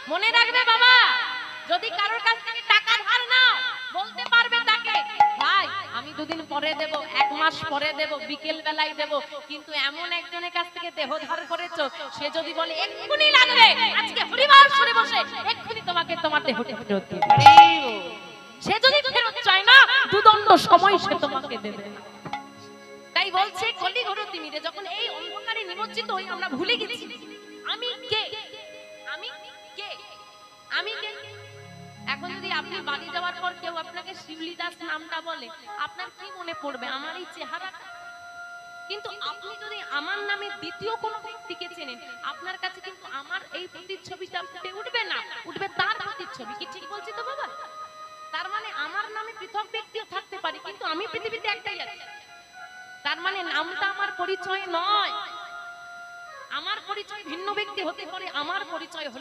মনে রাখবে বাবা, যদি কারোর কাছ থেকে টাকা ধার নাও বলতে পারবে তাকে, ভাই আমি দুদিন পরে দেব, এক মাস পরে দেব, বিকেল বেলায় দেব। কিন্তু এমন একজনের কাছ থেকে দেহ ধার করেছো, সে যদি বলে এক্ষুনি লাগবে, আজকে হরিবার সরে বসে এক্ষুনি তোমাকে তোমার দেহটা ফেরত দিবে, সে যদি ফেরত চায় না দুদণ্ড সময় সে তোমাকে দেবে না। তাই বলছে কলি ঘর তিমিরে, যখন এই অন্ধকারে নিমজ্জিত হই আমরা ভুলে গেছি আমি কে, আমি কে, আমি কে। এখন যদি আপনি বাড়ি যাওয়ার পর কেউ আপনাকে শিউলি দাস নামটা বলে, আপনার কি মনে পড়বে? আমার এই চেহারাটা। কিন্তু আপনি যদি আমার নামে দ্বিতীয় কোনো ব্যক্তিকে চেনেন, আপনার কাছে কিন্তু আমার এই প্রতিচ্ছবিটা ফুটে উঠবে না, উঠবে তার প্রতিচ্ছবি। কি ঠিক বলছি তো বাবা? তার মানে আমার নামে পৃথক ব্যক্তিও থাকতে পারে, কিন্তু আমি পৃথিবীতে একটাই আছি। তার মানে নামটা আমার পরিচয় নয়, আমার পরিচয় ভিন্ন ব্যক্তি হতে পারে, আমার পরিচয় হলো